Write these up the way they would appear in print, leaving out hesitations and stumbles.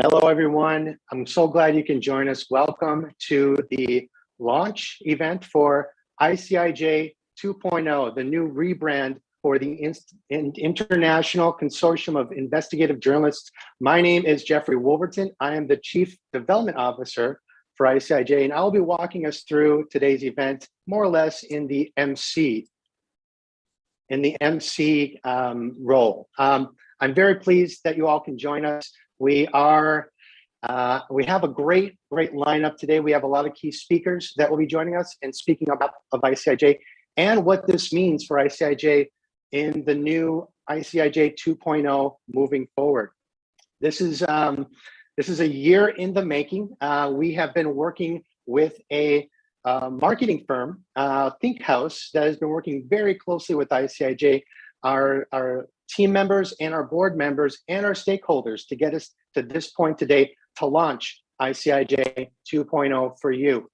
Hello, everyone. I'm so glad you can join us. Welcome to the launch event for ICIJ 2.0, the new rebrand for the International Consortium of Investigative Journalists. My name is Jeffrey Wolverton. I am the Chief Development Officer for ICIJ, and I'll be walking us through today's event more or less in the MC role. I'm very pleased that you all can join us. We have a great lineup today. We have a lot of key speakers that will be joining us and speaking about ICIJ and what this means for ICIJ in the new ICIJ 2.0 moving forward. This is a year in the making. We have been working with a marketing firm, Think House, that has been working very closely with ICIJ, our team members and our board members and our stakeholders to get us to this point today to launch ICIJ 2.0 for you.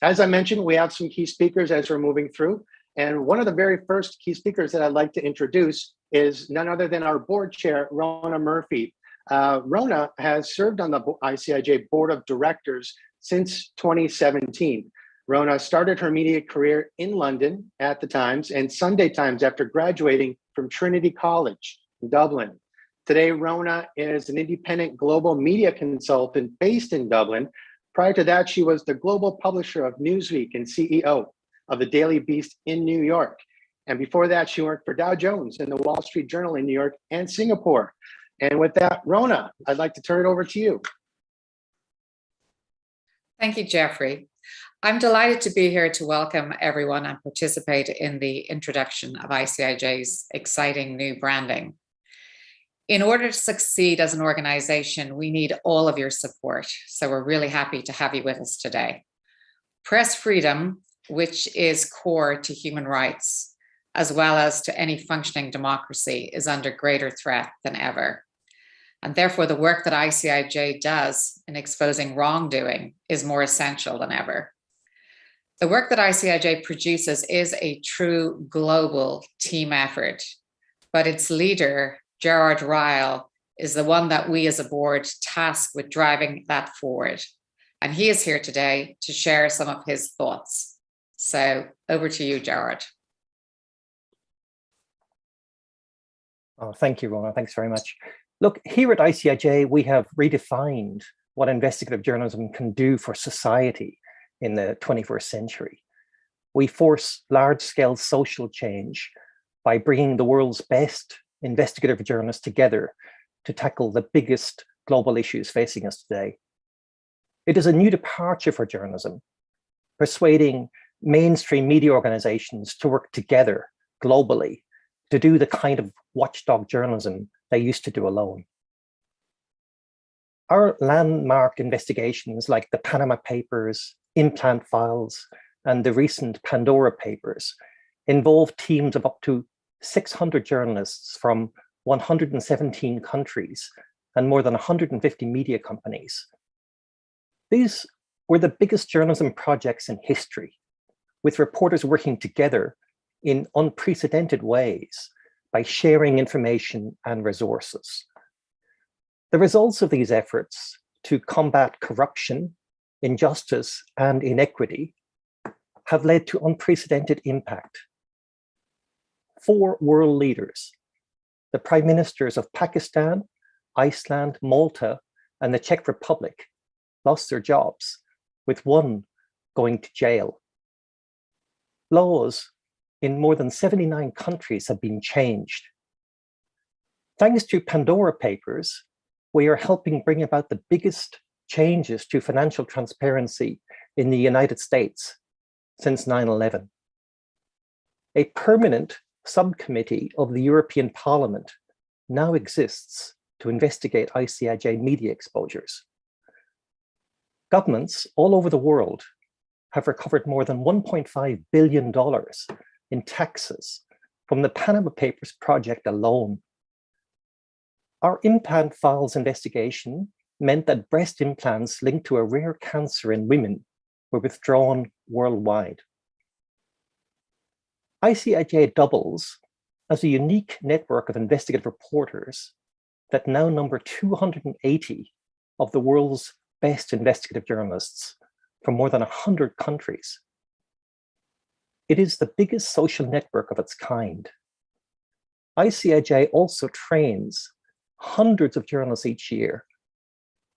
As I mentioned, we have some key speakers as we're moving through. And one of the very first key speakers that I'd like to introduce is none other than our board chair, Rhona Murphy. Rhona has served on the ICIJ board of directors since 2017. Rhona started her media career in London at the Times and Sunday Times after graduating from Trinity College in Dublin. Today, Rhona is an independent global media consultant based in Dublin. Prior to that, she was the global publisher of Newsweek and CEO of the Daily Beast in New York. And before that, she worked for Dow Jones and the Wall Street Journal in New York and Singapore. And with that, Rhona, I'd like to turn it over to you. Thank you, Jeffrey. I'm delighted to be here to welcome everyone and participate in the introduction of ICIJ's exciting new branding. In order to succeed as an organization, we need all of your support. So we're really happy to have you with us today. Press freedom, which is core to human rights, as well as to any functioning democracy, is under greater threat than ever. And therefore, the work that ICIJ does in exposing wrongdoing is more essential than ever. The work that ICIJ produces is a true global team effort, but its leader, Gerard Ryle, is the one that we as a board tasked with driving that forward. And he is here today to share some of his thoughts. So over to you, Gerard. Oh, thank you, Rhona. Thanks very much. Look, here at ICIJ, we have redefined what investigative journalism can do for society in the 21st century. We force large-scale social change by bringing the world's best investigative journalists together to tackle the biggest global issues facing us today. It is a new departure for journalism, persuading mainstream media organizations to work together globally to do the kind of watchdog journalism they used to do alone. Our landmark investigations like the Panama Papers, implant files, and the recent Pandora Papers involve teams of up to 600 journalists from 117 countries and more than 150 media companies. These were the biggest journalism projects in history, with reporters working together in unprecedented ways by sharing information and resources. The results of these efforts to combat corruption, injustice, and inequity have led to unprecedented impact. 4 world leaders, the prime ministers of Pakistan, Iceland, Malta, and the Czech Republic, lost their jobs, with one going to jail. Laws in more than 79 countries have been changed. Thanks to Pandora Papers, we are helping bring about the biggest changes to financial transparency in the United States since 9/11. A permanent subcommittee of the European Parliament now exists to investigate ICIJ media exposures. Governments all over the world have recovered more than $1.5 billion in taxes from the Panama Papers project alone. Our implant files investigation meant that breast implants linked to a rare cancer in women were withdrawn worldwide. ICIJ doubles as a unique network of investigative reporters that now number 280 of the world's best investigative journalists from more than 100 countries. It is the biggest social network of its kind. ICIJ also trains hundreds of journalists each year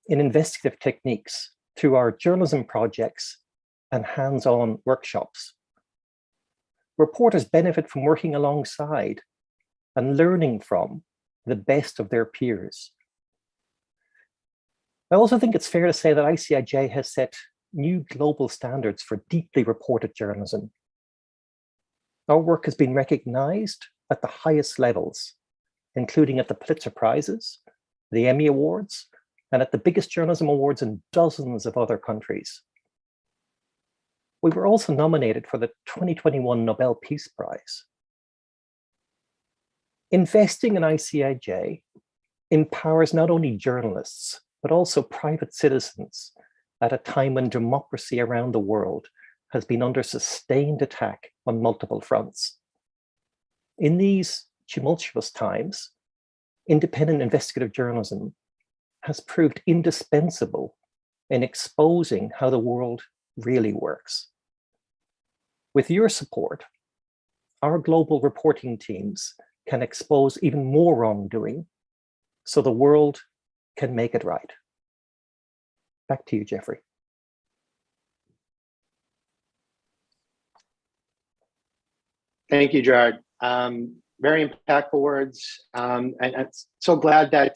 in investigative techniques through our journalism projects and hands-on workshops. Reporters benefit from working alongside and learning from the best of their peers. I also think it's fair to say that ICIJ has set new global standards for deeply reported journalism. Our work has been recognized at the highest levels, including at the Pulitzer Prizes, the Emmy Awards, and at the biggest journalism awards in dozens of other countries. We were also nominated for the 2021 Nobel Peace Prize. Investing in ICIJ empowers not only journalists, but also private citizens at a time when democracy around the world has been under sustained attack on multiple fronts. In these tumultuous times, independent investigative journalism has proved indispensable in exposing how the world really works. With your support, our global reporting teams can expose even more wrongdoing so the world can make it right. Back to you, Jeffrey. Thank you, Gerard. Very impactful words. And I'm so glad that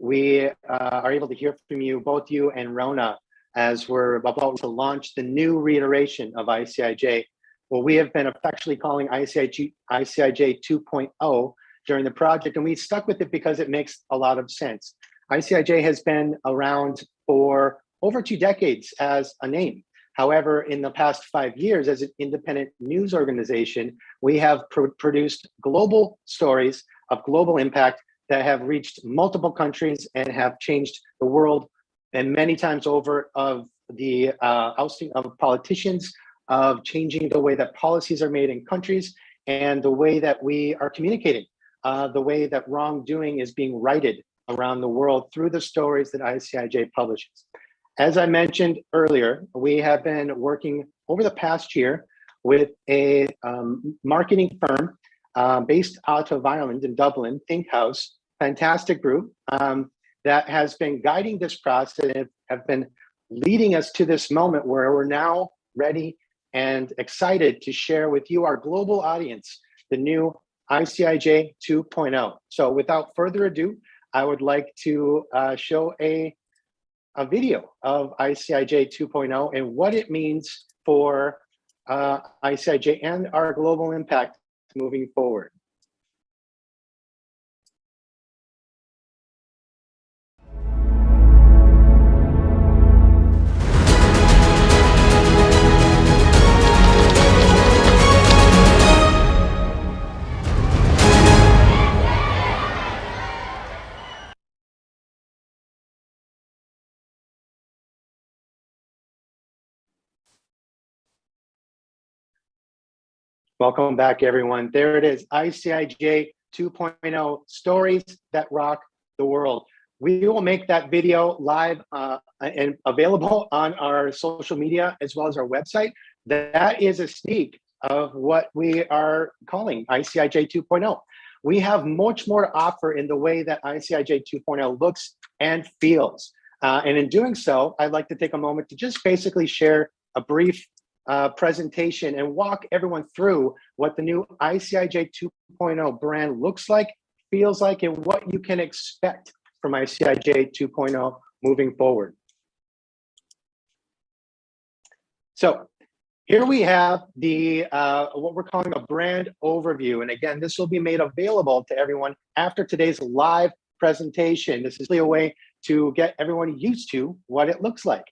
we are able to hear from you, both you and Rhona, as we're about to launch the new reiteration of ICIJ. Well, we have been affectionately calling ICIJ 2.0 during the project, and we stuck with it because it makes a lot of sense. ICIJ has been around for over 2 decades as a name. However, in the past 5 years, as an independent news organization, we have produced global stories of global impact that have reached multiple countries and have changed the world, and many times over, of the ousting of politicians, of changing the way that policies are made in countries, and the way that we are communicating, the way that wrongdoing is being righted around the world through the stories that ICIJ publishes. As I mentioned earlier, we have been working over the past year with a marketing firm based out of Ireland in Dublin, Think House, fantastic group that has been guiding this process and have been leading us to this moment where we're now ready and excited to share with you, our global audience, the new ICIJ 2.0. So without further ado, I would like to show a video of ICIJ 2.0 and what it means for ICIJ and our global impact moving forward. Welcome back, everyone. There it is, ICIJ 2.0, stories that rock the world. We will make that video live and available on our social media as well as our website. That is a sneak of what we are calling ICIJ 2.0. We have much more to offer in the way that ICIJ 2.0 looks and feels. And in doing so, I'd like to take a moment to just basically share a brief presentation and walk everyone through what the new ICIJ 2.0 brand looks like, feels like, and what you can expect from ICIJ 2.0 moving forward. So here we have the what we're calling a brand overview. And again, this will be made available to everyone after today's live presentation. This is really a way to get everyone used to what it looks like.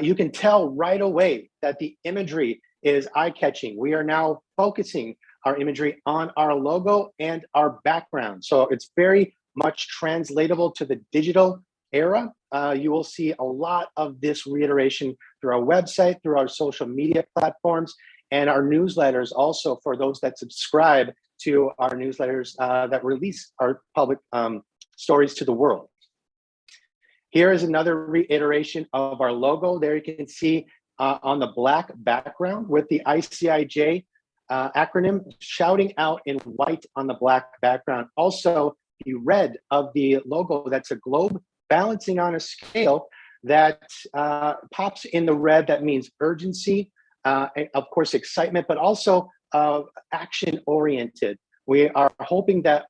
You can tell right away that the imagery is eye-catching. We are now focusing our imagery on our logo and our background. So it's very much translatable to the digital era. You will see a lot of this reiteration through our website, through our social media platforms, and our newsletters also for those that subscribe to our newsletters that release our public stories to the world. Here is another reiteration of our logo. There you can see on the black background with the ICIJ acronym shouting out in white on the black background. Also, the red of the logo, that's a globe balancing on a scale that pops in the red. That means urgency, of course, excitement, but also action oriented. We are hoping that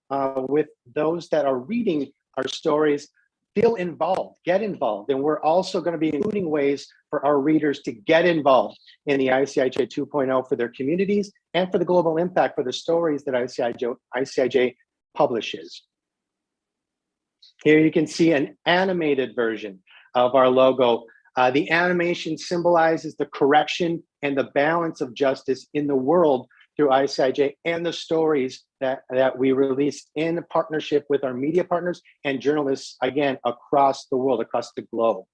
with those that are reading our stories, feel involved, get involved. And we're also going to be including ways for our readers to get involved in the ICIJ 2.0 for their communities and for the global impact for the stories that ICIJ publishes. Here you can see an animated version of our logo. The animation symbolizes the correction and the balance of justice in the world through ICIJ and the stories that we release in partnership with our media partners and journalists, again, across the world, across the globe.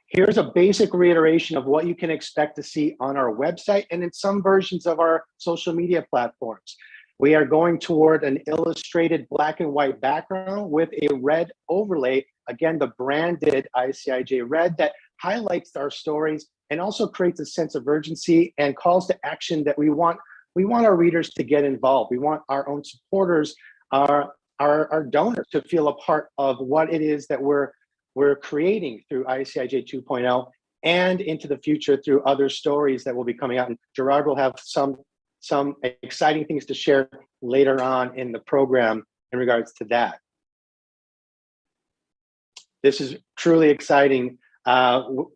Here's a basic reiteration of what you can expect to see on our website and in some versions of our social media platforms. We are going toward an illustrated black and white background with a red overlay, again, the branded ICIJ red that highlights our stories and also creates a sense of urgency and calls to action that we want our readers to get involved. We want our own supporters, our donors to feel a part of what it is that we're creating through ICIJ 2.0 and into the future through other stories that will be coming out. And Gerard will have some exciting things to share later on in the program in regards to that. This is truly exciting.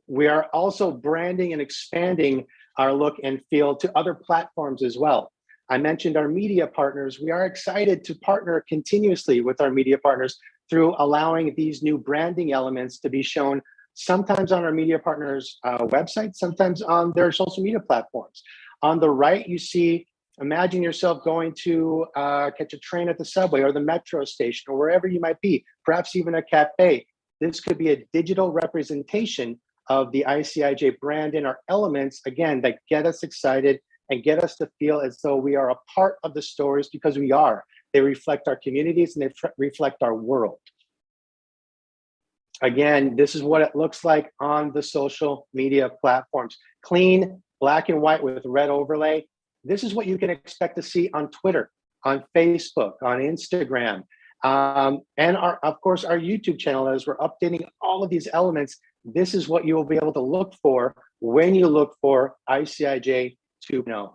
We are also branding and expanding our look and feel to other platforms as well. I mentioned our media partners. We are excited to partner continuously with our media partners through allowing these new branding elements to be shown sometimes on our media partners' websites, sometimes on their social media platforms. On the right, you see, imagine yourself going to catch a train at the subway or the metro station or wherever you might be, perhaps even a cafe. This could be a digital representation of the ICIJ brand and our elements, again, that get us excited and get us to feel as though we are a part of the stories, because we are. They reflect our communities and they reflect our world. Again, this is what it looks like on the social media platforms. Clean, black and white with red overlay. This is what you can expect to see on Twitter, on Facebook, on Instagram, and of course, our YouTube channel. As we're updating all of these elements, this is what you will be able to look for when you look for ICIJ 2.0.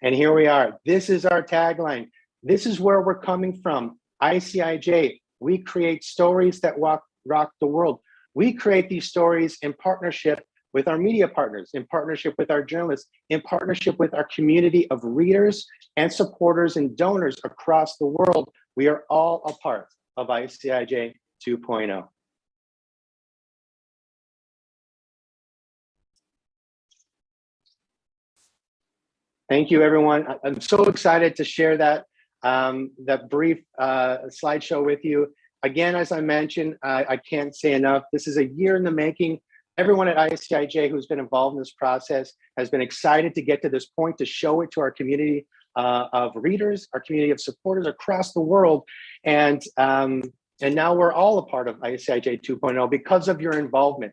And here we are. This is our tagline. This is where we're coming from. ICIJ, we create stories that rock the world. We create these stories in partnership with our media partners, in partnership with our journalists, in partnership with our community of readers and supporters and donors across the world. We are all a part of ICIJ 2.0. Thank you, everyone. I'm so excited to share that brief slideshow with you. Again, as I mentioned, I can't say enough. This is a year in the making. Everyone at ICIJ who's been involved in this process has been excited to get to this point, to show it to our community of readers, our community of supporters across the world. And now we're all a part of ICIJ 2.0 because of your involvement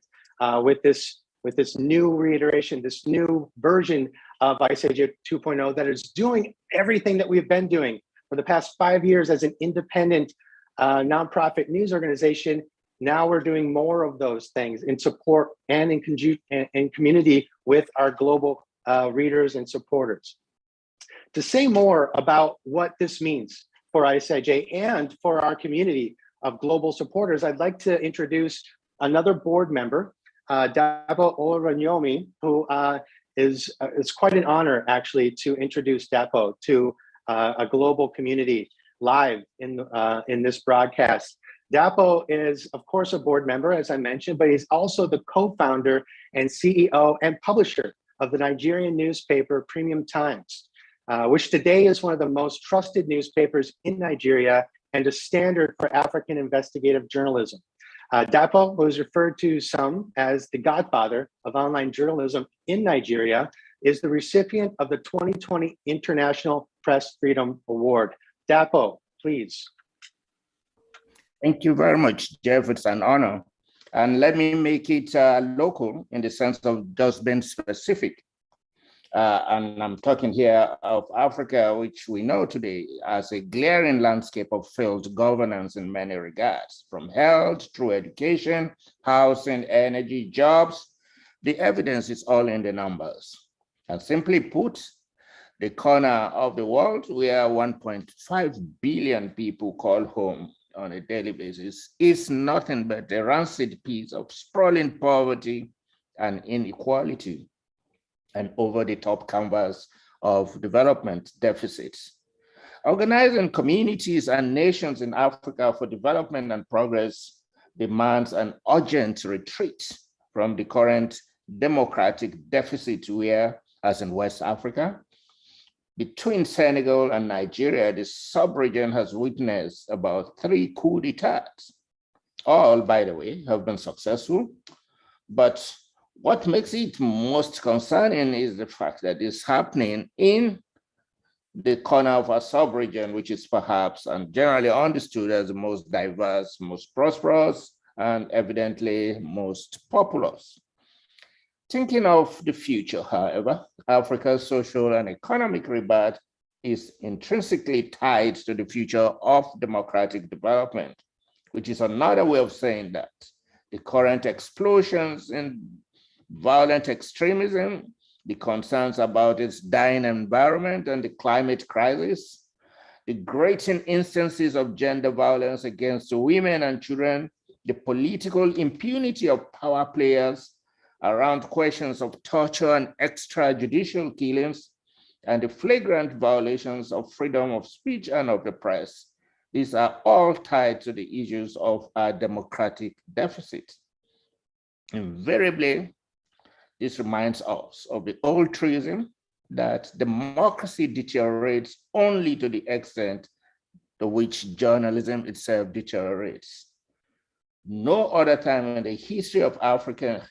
with this new reiteration, this new version of ICIJ 2.0 that is doing everything that we've been doing for the past 5 years as an independent nonprofit news organization. Now we're doing more of those things in support and in community with our global readers and supporters. To say more about what this means for ICIJ and for our community of global supporters, I'd like to introduce another board member, Dapo Oranyomi, who it's quite an honor actually to introduce Dapo to a global community live in this broadcast. Dapo is, of course, a board member, as I mentioned, but he's also the co-founder and CEO and publisher of the Nigerian newspaper Premium Times, which today is one of the most trusted newspapers in Nigeria and a standard for African investigative journalism. Dapo, who is referred to some as the godfather of online journalism in Nigeria, is the recipient of the 2020 International Press Freedom Award. Dapo, please. Thank you very much, Jeff. It's an honor. And let me make it local in the sense of just being specific. And I'm talking here of Africa, which we know today as a glaring landscape of failed governance in many regards, from health through education, housing, energy, jobs. The evidence is all in the numbers. And simply put, the corner of the world where 1.5 billion people call home on a daily basis is nothing but a rancid piece of sprawling poverty and inequality, and over-the-top canvas of development deficits. Organizing communities and nations in Africa for development and progress demands an urgent retreat from the current democratic deficit where, as in West Africa, between Senegal and Nigeria, the sub-region has witnessed about 3 coups d'etat. All, by the way, have been successful. But what makes it most concerning is the fact that it's happening in the corner of our sub-region, which is perhaps and generally understood as the most diverse, most prosperous, and evidently most populous. Thinking of the future, however, Africa's social and economic rebirth is intrinsically tied to the future of democratic development, which is another way of saying that the current explosions in violent extremism, the concerns about its dying environment and the climate crisis, the grating instances of gender violence against women and children, the political impunity of power players around questions of torture and extrajudicial killings, and the flagrant violations of freedom of speech and of the press. These are all tied to the issues of our democratic deficit. Invariably, this reminds us of the old truism that democracy deteriorates only to the extent to which journalism itself deteriorates. No other time in the history of Africa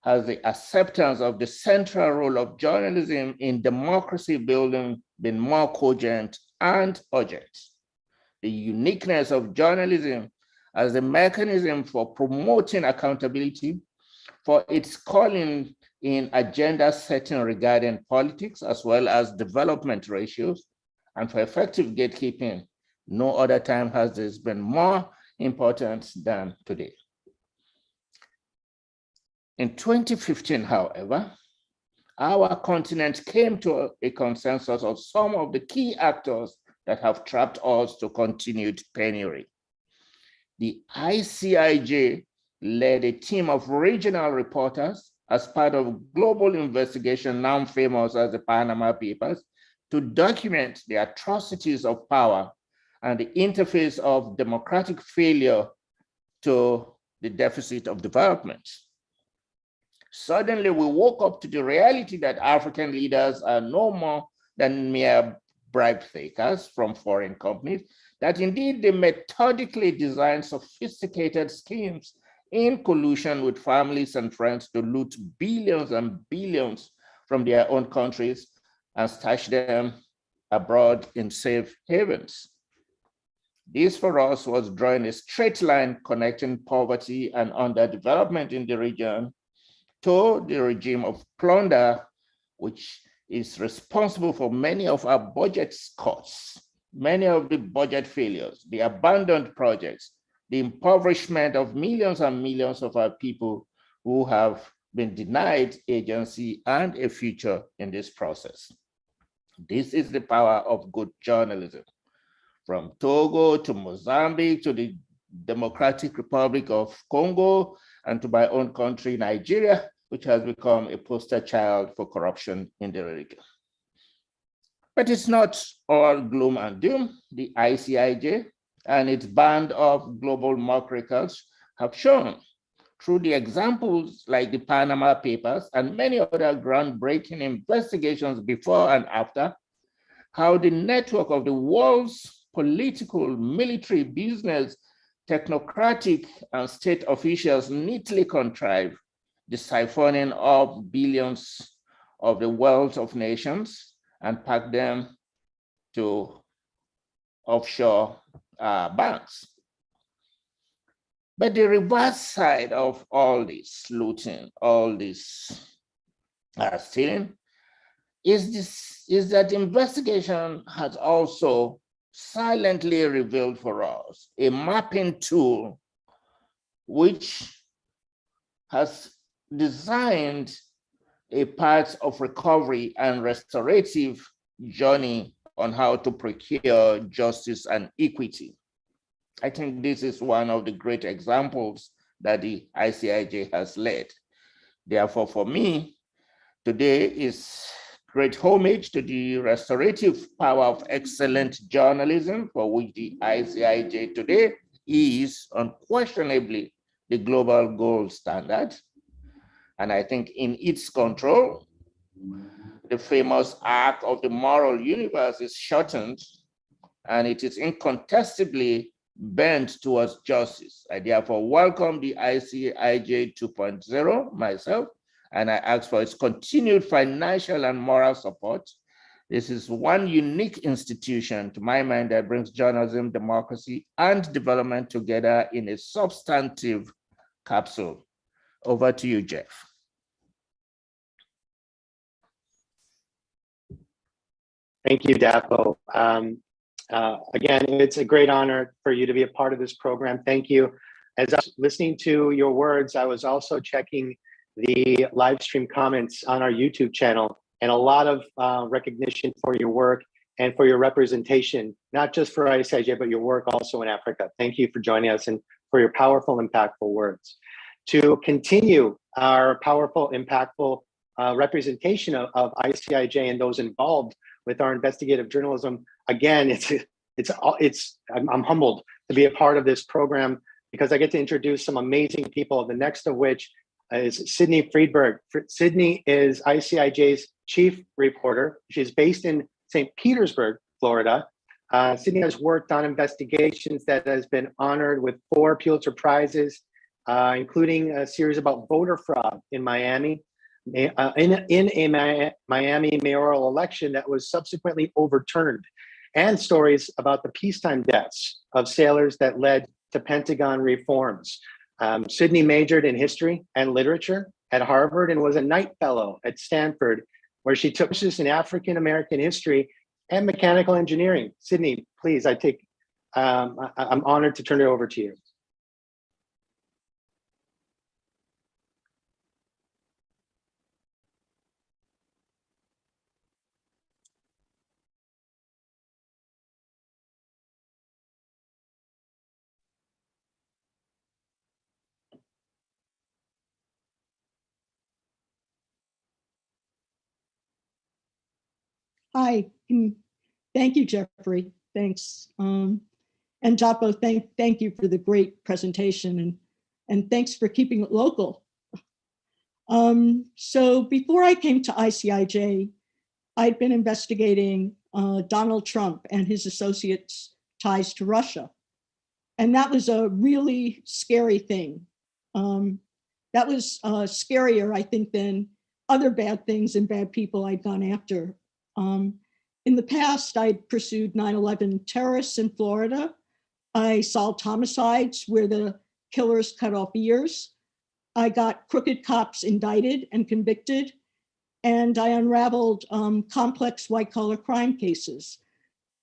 has the acceptance of the central role of journalism in democracy building been more cogent and urgent. The uniqueness of journalism as a mechanism for promoting accountability, for its calling in agenda setting regarding politics as well as development ratios, and for effective gatekeeping, no other time has this been more important than today. In 2015, however, our continent came to a consensus of some of the key actors that have trapped us to continued penury. The ICIJ led a team of regional reporters as part of a global investigation now famous as the Panama Papers to document the atrocities of power and the interface of democratic failure to the deficit of development. Suddenly, we woke up to the reality that African leaders are no more than mere bribe takers from foreign companies, that indeed they methodically design sophisticated schemes in collusion with families and friends to loot billions and billions from their own countries and stash them abroad in safe havens. This for us was drawing a straight line connecting poverty and underdevelopment in the region to the regime of plunder, which is responsible for many of our budget cuts, many of the budget failures, the abandoned projects, the impoverishment of millions and millions of our people who have been denied agency and a future in this process. This is the power of good journalism. From Togo to Mozambique to the Democratic Republic of Congo and to my own country, Nigeria, which has become a poster child for corruption in the region. But it's not all gloom and doom. The ICIJ and its band of global muckrakers have shown through the examples like the Panama Papers and many other groundbreaking investigations before and after, how the network of the world's political, military, business, technocratic, and state officials neatly contrive the siphoning of billions of the wealth of nations and pack them to offshore banks. But the reverse side of all this looting, all this stealing, is that investigation has also silently revealed for us a mapping tool which has designed a path of recovery and restorative journey on how to procure justice and equity. I think this is one of the great examples that the ICIJ has led. Therefore, for me, today is great homage to the restorative power of excellent journalism, for which the ICIJ today is unquestionably the global gold standard. And I think in its control, the famous arc of the moral universe is shortened, and it is incontestably bent towards justice. I therefore welcome the ICIJ 2.0 myself, and I ask for its continued financial and moral support. This is one unique institution, to my mind, that brings journalism, democracy, and development together in a substantive capsule. Over to you, Jeff. Thank you, Dapo. Again, it's a great honor for you to be a part of this program. Thank you. As I was listening to your words, I was also checking the live stream comments on our YouTube channel, and a lot of recognition for your work and for your representation, not just for ICIJ, but your work also in Africa. Thank you for joining us and for your powerful, impactful words. To continue our powerful, impactful representation of ICIJ and those involved with our investigative journalism, again, I'm humbled to be a part of this program because I get to introduce some amazing people, the next of which is Sydney Friedberg. Sydney is ICIJ's chief reporter. She's based in St. Petersburg, Florida. Sydney has worked on investigations that has been honored with 4 Pulitzer Prizes, including a series about voter fraud in Miami, in a Miami mayoral election that was subsequently overturned, and stories about the peacetime deaths of sailors that led to Pentagon reforms. Sydney majored in history and literature at Harvard and was a Knight Fellow at Stanford, where she took courses in African American history and mechanical engineering. Sydney, please, I'm honored to turn it over to you. Hi, thank you, Jeffrey. Thanks. And Dapo, thank you for the great presentation, and thanks for keeping it local. So before I came to ICIJ, I'd been investigating Donald Trump and his associates' ties to Russia. And that was a really scary thing. That was scarier, I think, than other bad things and bad people I'd gone after. In the past, I'd pursued 9/11 terrorists in Florida. I solved homicides where the killers cut off ears. I got crooked cops indicted and convicted, and I unraveled complex white-collar crime cases.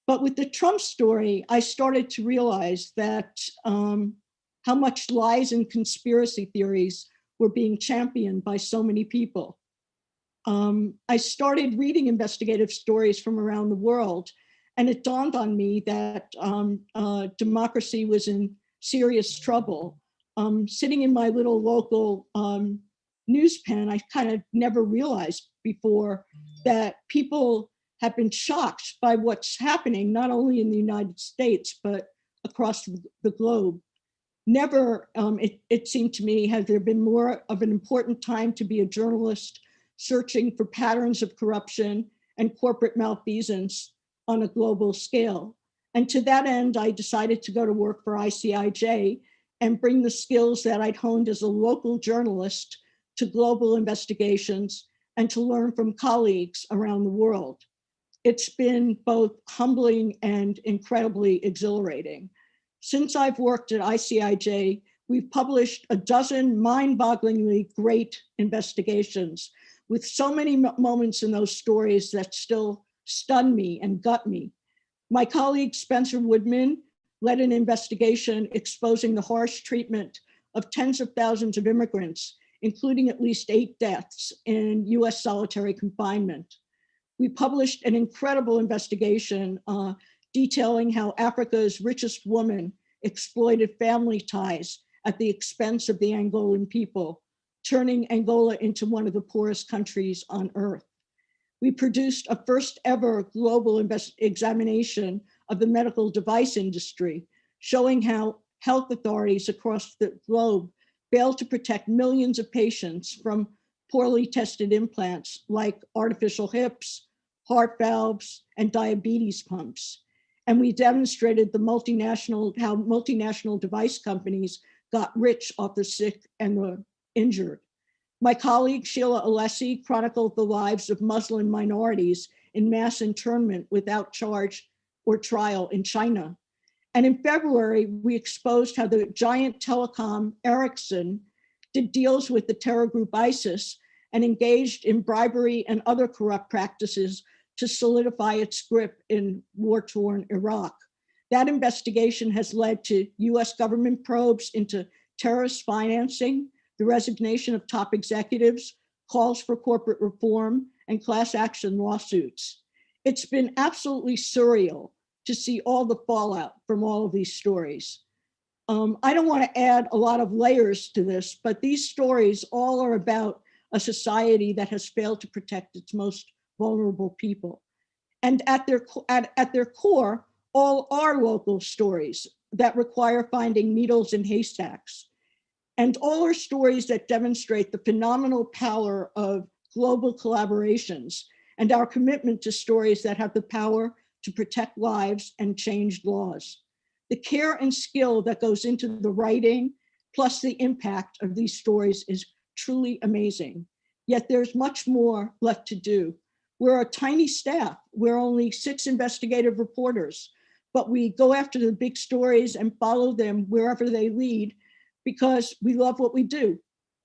But with the Trump story, I started to realize that how much lies and conspiracy theories were being championed by so many people. I started reading investigative stories from around the world, and it dawned on me that democracy was in serious trouble. Sitting in my little local news pen, I kind of never realized before that people have been shocked by what's happening, not only in the United States, but across the globe. Never, it seemed to me, has there been more of an important time to be a journalist searching for patterns of corruption and corporate malfeasance on a global scale. And to that end, I decided to go to work for ICIJ and bring the skills that I'd honed as a local journalist to global investigations and to learn from colleagues around the world. It's been both humbling and incredibly exhilarating. Since I've worked at ICIJ, We've published a dozen mind-bogglingly great investigations with so many moments in those stories that still stun me and gut me. My colleague Spencer Woodman led an investigation exposing the harsh treatment of tens of thousands of immigrants, including at least 8 deaths in US solitary confinement. We published an incredible investigation detailing how Africa's richest woman exploited family ties at the expense of the Angolan people, turning Angola into one of the poorest countries on earth. We produced a first ever global examination of the medical device industry, showing how health authorities across the globe fail to protect millions of patients from poorly tested implants like artificial hips, heart valves, and diabetes pumps. And we demonstrated how multinational device companies got rich off the sick and the injured. My colleague Sheila Alessi chronicled the lives of Muslim minorities in mass internment without charge or trial in China. And in February, we exposed how the giant telecom Ericsson did deals with the terror group ISIS and engaged in bribery and other corrupt practices to solidify its grip in war-torn Iraq. That investigation has led to US government probes into terrorist financing, the resignation of top executives, calls for corporate reform, and class action lawsuits. It's been absolutely surreal to see all the fallout from all of these stories. I don't want to add a lot of layers to this, but these stories all are about a society that has failed to protect its most vulnerable people. And at their core, all are local stories that require finding needles in haystacks. And all are stories that demonstrate the phenomenal power of global collaborations and our commitment to stories that have the power to protect lives and change laws. The care and skill that goes into the writing, plus the impact of these stories, is truly amazing. Yet there's much more left to do. We're a tiny staff. We're only 6 investigative reporters, but we go after the big stories and follow them wherever they lead because we love what we do.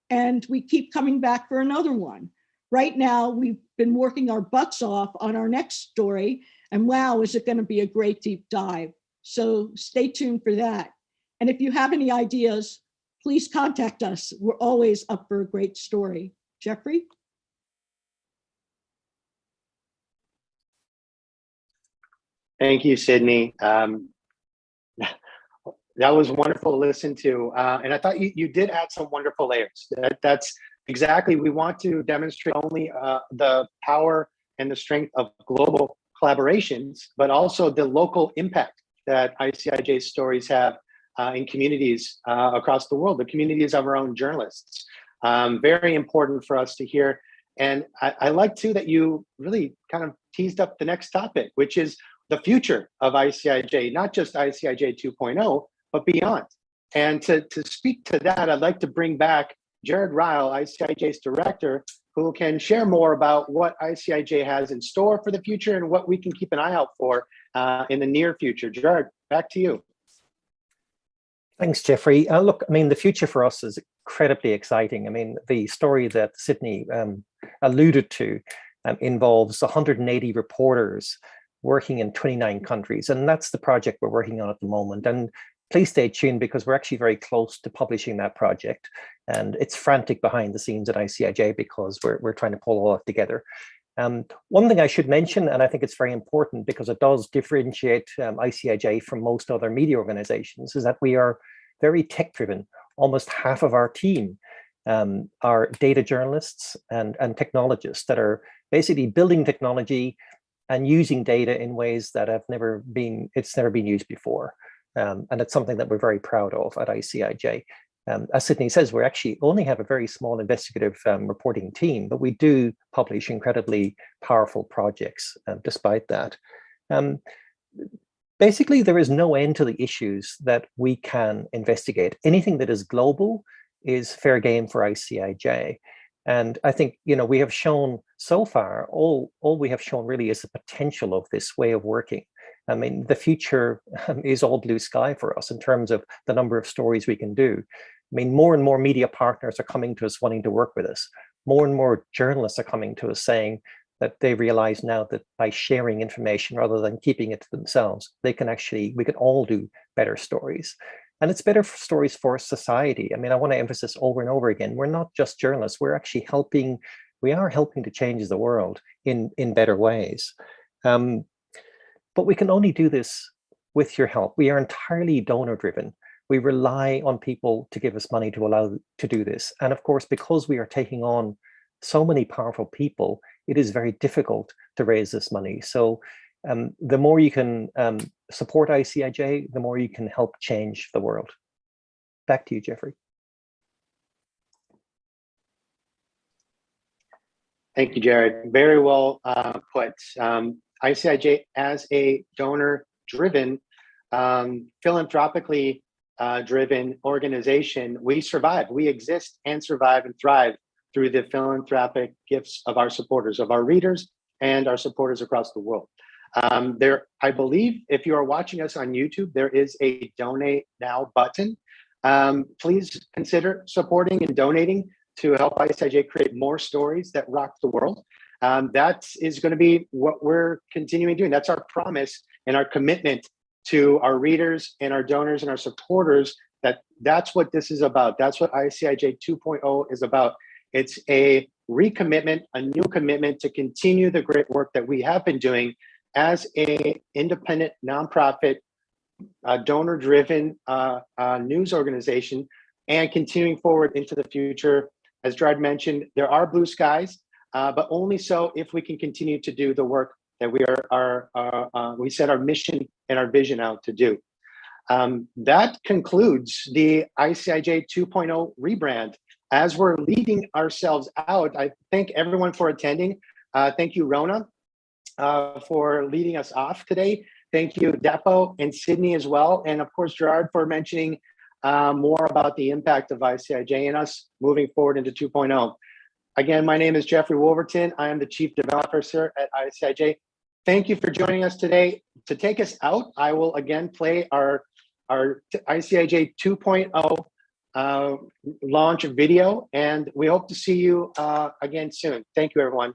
And we keep coming back for another one. Right now, we've been working our butts off on our next story, and wow, is it going to be a great deep dive. So stay tuned for that. And if you have any ideas, please contact us. We're always up for a great story. Jeffrey? Thank you, Sydney. That was wonderful to listen to. And I thought you did add some wonderful layers. That's exactly, we want to demonstrate only the power and the strength of global collaborations, but also the local impact that ICIJ stories have in communities across the world, the communities of our own journalists. Very important for us to hear. And I like too that you really kind of teased up the next topic, which is the future of ICIJ, not just ICIJ 2.0, but beyond. And to speak to that, I'd like to bring back Jared Ryle, ICIJ's director, who can share more about what ICIJ has in store for the future and what we can keep an eye out for in the near future. Jared, back to you. Thanks, Jeffrey. Look, I mean, the future for us is incredibly exciting. I mean, the story that Sydney alluded to involves 180 reporters working in 29 countries. And that's the project we're working on at the moment. And please stay tuned because we're actually very close to publishing that project. And it's frantic behind the scenes at ICIJ because we're trying to pull all that together. One thing I should mention, and I think it's very important because it does differentiate ICIJ from most other media organizations, is that we are very tech-driven. Almost half of our team are data journalists and technologists that are basically building technology and using data in ways that it's never been used before. And it's something that we're very proud of at ICIJ. As Sydney says, we actually only have a very small investigative reporting team, but we do publish incredibly powerful projects despite that. Basically, there is no end to the issues that we can investigate. Anything that is global is fair game for ICIJ. And I think, we have shown so far, all we have shown really is the potential of this way of working. I mean, the future is all blue sky for us in terms of the number of stories we can do. I mean, more and more media partners are coming to us wanting to work with us. More and more journalists are coming to us saying that they realize now that by sharing information rather than keeping it to themselves, we can all do better stories. And it's better stories for society. I mean, I want to emphasize over and over again, we're not just journalists, we're actually helping to change the world in better ways. But we can only do this with your help. We are entirely donor driven. We rely on people to give us money to allow to do this. And of course, because we are taking on so many powerful people, it is very difficult to raise this money. So the more you can support ICIJ, the more you can help change the world. Back to you, Jeffrey. Thank you, Jared. Very well put. ICIJ, as a donor-driven, philanthropically driven organization, we survive. We exist and survive and thrive through the philanthropic gifts of our supporters, of our readers, and our supporters across the world. I believe if you are watching us on YouTube, there is a donate now button. Please consider supporting and donating to help ICIJ create more stories that rock the world. That is going to be what we're continuing doing. That's our promise and our commitment to our readers and our donors and our supporters, that's what this is about. That's what ICIJ 2.0 is about. It's a recommitment, a new commitment to continue the great work that we have been doing as a independent, nonprofit, donor-driven news organization, and continuing forward into the future. As Gerard mentioned, there are blue skies, but only so if we can continue to do the work that we set our mission and our vision out to do. That concludes the ICIJ 2.0 rebrand. As we're leading ourselves out, I thank everyone for attending. Thank you, Rhona, for leading us off today. Thank you, Dapo and Sydney as well. And of course, Gerard, for mentioning more about the impact of ICIJ and us moving forward into 2.0. Again, my name is Jeffrey Wolverton. I am the Chief Development Officer at ICIJ. Thank you for joining us today. To take us out, I will again play our ICIJ 2.0 launch video, and we hope to see you again soon. Thank you, everyone.